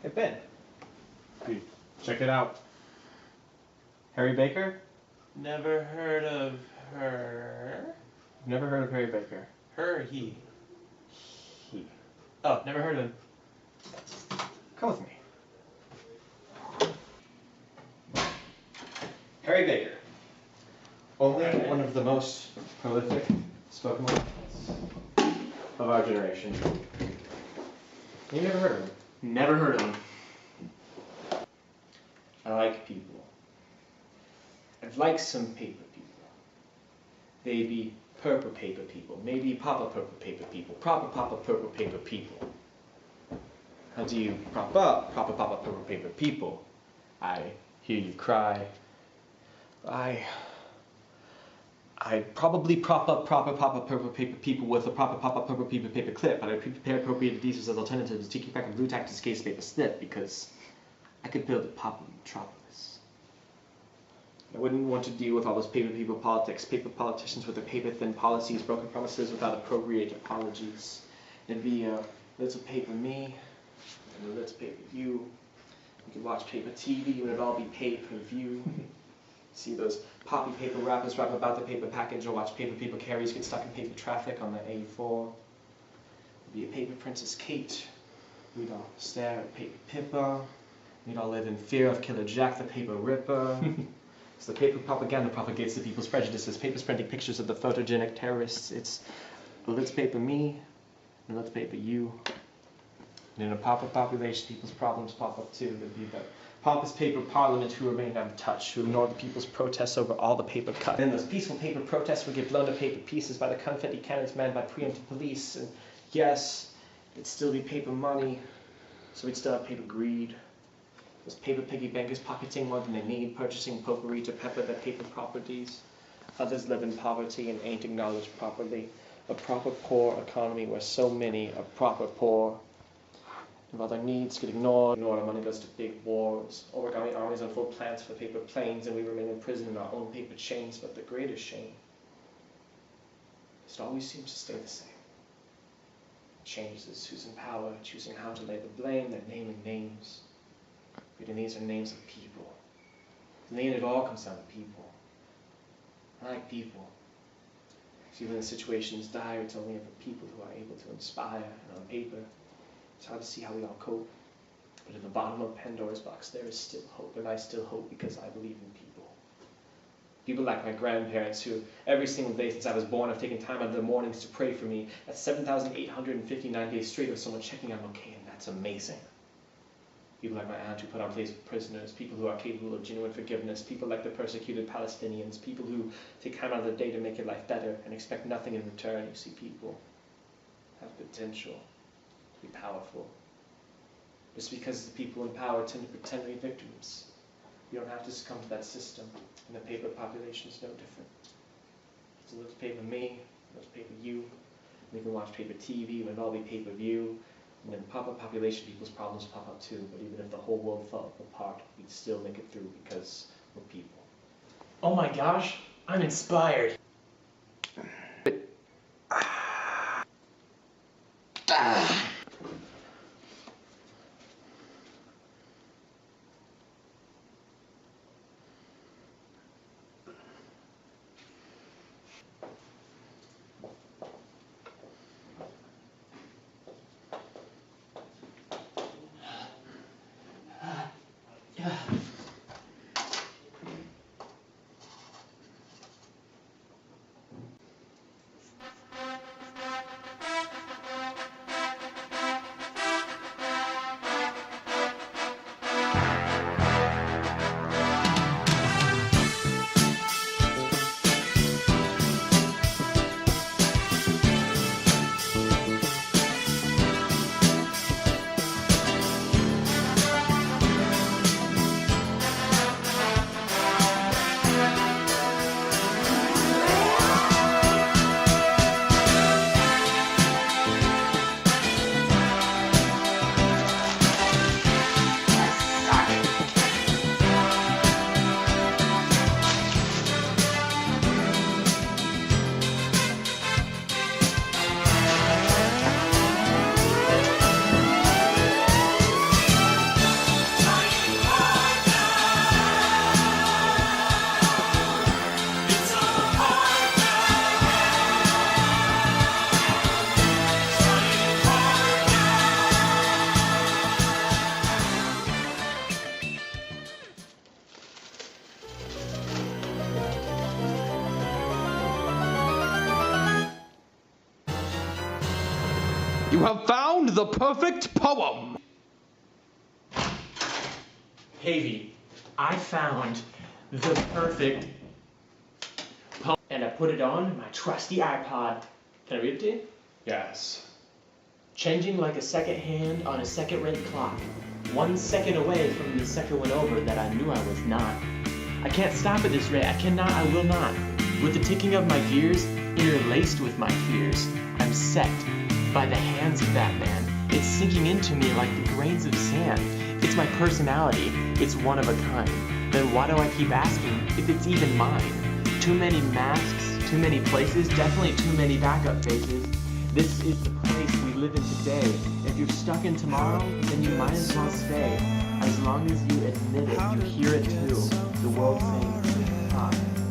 Hey, Ben. Check it out. Harry Baker? Never heard of her. Never heard of Harry Baker. Her or he? He. Oh, never heard of him. Come with me. Harry Baker. Only one of the most prolific spoken word of our generation. You never heard of him? Never heard of him. I like people. I'd like some paper people. They be purple paper people. Maybe papa purple paper people. Proper papa purple paper people. How do you prop up proper papa purple paper people? I hear you cry. I'd probably prop up proper papa purple paper people with a proper papa purple paper clip, but I'd prepare appropriate adhesives as alternatives to keep back a blue tack to case paper snip because I could build a papa metropolis. I wouldn't want to deal with all those paper people politics, paper politicians with their paper thin policies, broken promises without appropriate apologies. It'd be a little paper me and a little paper you. You could watch paper TV and it'd all be pay-per-view. See those poppy paper rappers rap about the paper package, or watch paper people carriers get stuck in paper traffic on the A4. It'd be a paper Princess Kate. We'd all stare at paper Pippa. We'd all live in fear of Killer Jack the Paper Ripper. So the paper propaganda propagates the people's prejudices. Papers printing pictures of the photogenic terrorists. It's let's paper me, and let's paper you. And in a pop-up population, people's problems pop up too. There'd be the pompous paper parliament who remained untouched, who ignored the people's protests over all the paper cut. And those peaceful paper protests would get blown to paper pieces by the confetti cannons manned by preemptive police. And yes, it'd still be paper money, so we'd still have paper greed. Those paper piggy bankers pocketing more than they need, purchasing potpourri to pepper their paper properties. Others live in poverty and ain't acknowledged properly. A proper poor economy where so many are proper poor. And while their needs get ignored, our money goes to big wars. Origami armies unfold plans for paper planes, and we remain imprisoned in our own paper chains. But the greatest shame is it always seems to stay the same. Changes who's in power, choosing how to lay the blame, they're naming names. And these are names of people. In the end, it all comes down to people. I like people. Even when the situation is dire, it's only ever people who are able to inspire. And on paper, it's hard to see how we all cope. But at the bottom of Pandora's box, there is still hope. And I still hope because I believe in people. People like my grandparents who, every single day since I was born, have taken time out of their mornings to pray for me. That's 7,859 days straight of someone checking I'm okay, and that's amazing. People like my aunt who put on place with prisoners, people who are capable of genuine forgiveness, people like the persecuted Palestinians, people who take time out of their day to make your life better and expect nothing in return. You see, people have potential to be powerful. Just because the people in power tend to pretend to be victims, you don't have to succumb to that system, and the paper population is no different. So let's paper me, let's paper you, we can watch paper TV, and it'll all be pay-per-view. And then pop-up population, people's problems pop up too. But even if the whole world fell apart, we'd still make it through because we're people. Oh my gosh, I'm inspired. have found the perfect poem. Havy, I found the perfect poem, and I put it on my trusty iPod. Can I read it to you? Yes. Changing like a second hand on a second-rate clock. 1 second away from the second one over that I knew I was not. I can't stop at this rate. I cannot, I will not. With the ticking of my gears, interlaced with my fears, I'm set by the hands of that man. It's sinking into me like the grains of sand. It's my personality. It's one of a kind. Then why do I keep asking if it's even mine? Too many masks, too many places, definitely too many backup faces. This is the place we live in today. If you're stuck in tomorrow, then you might as well stay. As long as you admit it, you hear it too. The world saying, "Stop."